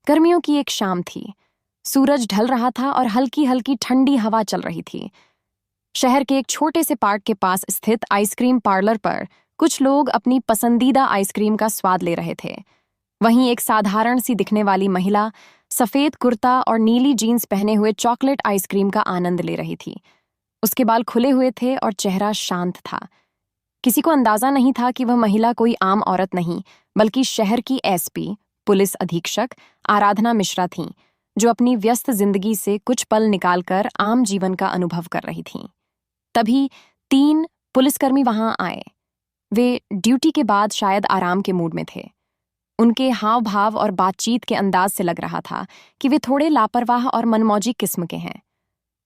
गर्मियों की एक शाम थी। सूरज ढल रहा था और हल्की हल्की ठंडी हवा चल रही थी। शहर के एक छोटे से पार्क के पास स्थित आइसक्रीम पार्लर पर कुछ लोग अपनी पसंदीदा आइसक्रीम का स्वाद ले रहे थे। वहीं एक साधारण सी दिखने वाली महिला सफेद कुर्ता और नीली जीन्स पहने हुए चॉकलेट आइसक्रीम का आनंद ले रही थी। उसके बाल खुले हुए थे और चेहरा शांत था। किसी को अंदाजा नहीं था कि वह महिला कोई आम औरत नहीं, बल्कि शहर की एसपी, पुलिस अधीक्षक आराधना मिश्रा थीं, जो अपनी व्यस्त जिंदगी से कुछ पल निकालकर आम जीवन का अनुभव कर रही थीं। तभी 3 पुलिसकर्मी वहां आए। वे ड्यूटी के बाद शायद आराम के मूड में थे। उनके हाव भाव और बातचीत के अंदाज से लग रहा था कि वे थोड़े लापरवाह और मनमौजी किस्म के हैं।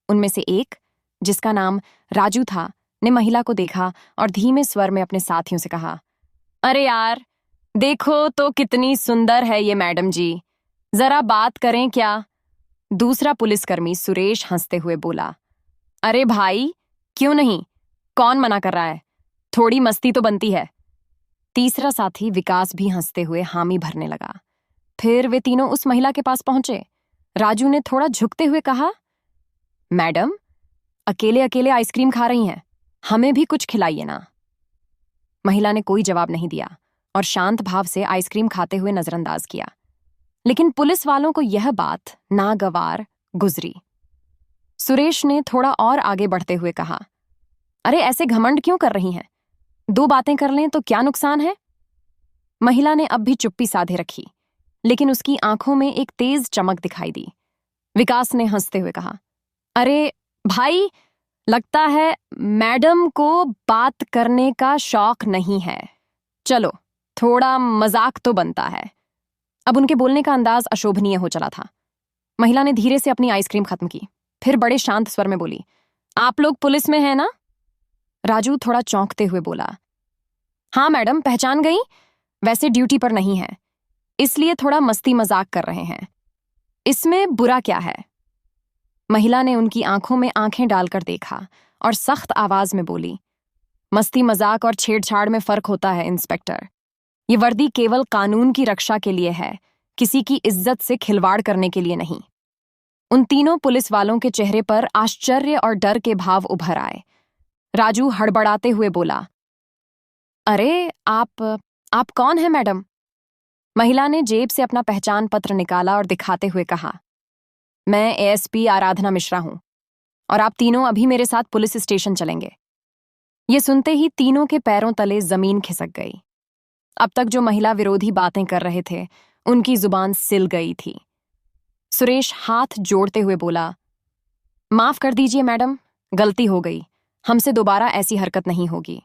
उनमें से एक, जिसका नाम राजू था, ने महिला को देखा और धीमे स्वर में अपने साथियों से कहा, अरे यार, देखो तो कितनी सुंदर है ये मैडम जी, जरा बात करें क्या? दूसरा पुलिसकर्मी सुरेश हंसते हुए बोला, अरे भाई, क्यों नहीं, कौन मना कर रहा है, थोड़ी मस्ती तो बनती है। तीसरा साथी विकास भी हंसते हुए हामी भरने लगा। फिर वे तीनों उस महिला के पास पहुंचे। राजू ने थोड़ा झुकते हुए कहा, मैडम, अकेले अकेले आइसक्रीम खा रही हैं, हमें भी कुछ खिलाइए ना। महिला ने कोई जवाब नहीं दिया और शांत भाव से आइसक्रीम खाते हुए नजरअंदाज किया। लेकिन पुलिस वालों को यह बात नागवार गुजरी। सुरेश ने थोड़ा और आगे बढ़ते हुए कहा, अरे ऐसे घमंड क्यों कर रही हैं? 2 बातें कर लें तो क्या नुकसान है? महिला ने अब भी चुप्पी साधे रखी, लेकिन उसकी आंखों में एक तेज चमक दिखाई दी। विकास ने हंसते हुए कहा, अरे भाई, लगता है मैडम को बात करने का शौक नहीं है। चलो, थोड़ा मजाक तो बनता है। अब उनके बोलने का अंदाज अशोभनीय हो चला था। महिला ने धीरे से अपनी आइसक्रीम खत्म की, फिर बड़े शांत स्वर में बोली, आप लोग पुलिस में हैं ना? राजू थोड़ा चौंकते हुए बोला, हाँ मैडम, पहचान गई? वैसे ड्यूटी पर नहीं है, इसलिए थोड़ा मस्ती मजाक कर रहे हैं। इसमें बुरा क्या है? महिला ने उनकी आंखों में आंखें डालकर देखा और सख्त आवाज में बोली, मस्ती मजाक और छेड़छाड़ में फर्क होता है इंस्पेक्टर। ये वर्दी केवल कानून की रक्षा के लिए है, किसी की इज्जत से खिलवाड़ करने के लिए नहीं। उन तीनों पुलिस वालों के चेहरे पर आश्चर्य और डर के भाव उभर आए। राजू हड़बड़ाते हुए बोला, अरे आप कौन हैं मैडम? महिला ने जेब से अपना पहचान पत्र निकाला और दिखाते हुए कहा, मैं एएसपी आराधना मिश्रा हूं और आप तीनों अभी मेरे साथ पुलिस स्टेशन चलेंगे। ये सुनते ही तीनों के पैरों तले जमीन खिसक गई। अब तक जो महिला विरोधी बातें कर रहे थे, उनकी जुबान सिल गई थी। सुरेश हाथ जोड़ते हुए बोला, माफ कर दीजिए मैडम, गलती हो गई, हमसे दोबारा ऐसी हरकत नहीं होगी।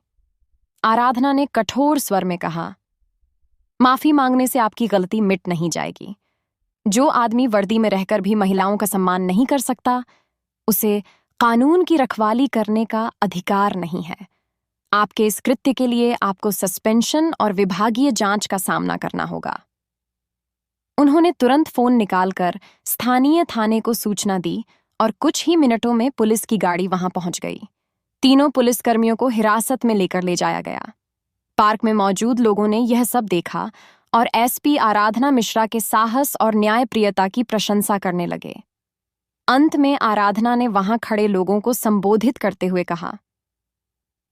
आराधना ने कठोर स्वर में कहा, माफी मांगने से आपकी गलती मिट नहीं जाएगी। जो आदमी वर्दी में रहकर भी महिलाओं का सम्मान नहीं कर सकता, उसे कानून की रखवाली करने का अधिकार नहीं है। आपके इस कृत्य के लिए आपको सस्पेंशन और विभागीय जांच का सामना करना होगा। उन्होंने तुरंत फोन निकालकर स्थानीय थाने को सूचना दी और कुछ ही मिनटों में पुलिस की गाड़ी वहां पहुंच गई। तीनों पुलिसकर्मियों को हिरासत में लेकर ले जाया गया। पार्क में मौजूद लोगों ने यह सब देखा और एसपी आराधना मिश्रा के साहस और न्यायप्रियता की प्रशंसा करने लगे। अंत में आराधना ने वहां खड़े लोगों को संबोधित करते हुए कहा,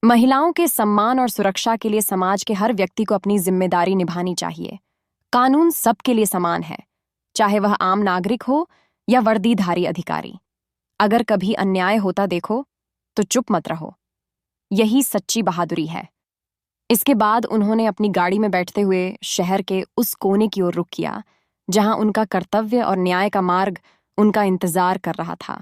महिलाओं के सम्मान और सुरक्षा के लिए समाज के हर व्यक्ति को अपनी जिम्मेदारी निभानी चाहिए। कानून सबके लिए समान है, चाहे वह आम नागरिक हो या वर्दीधारी अधिकारी। अगर कभी अन्याय होता देखो तो चुप मत रहो, यही सच्ची बहादुरी है। इसके बाद उन्होंने अपनी गाड़ी में बैठते हुए शहर के उस कोने की ओर रुख किया जहां उनका कर्तव्य और न्याय का मार्ग उनका इंतजार कर रहा था।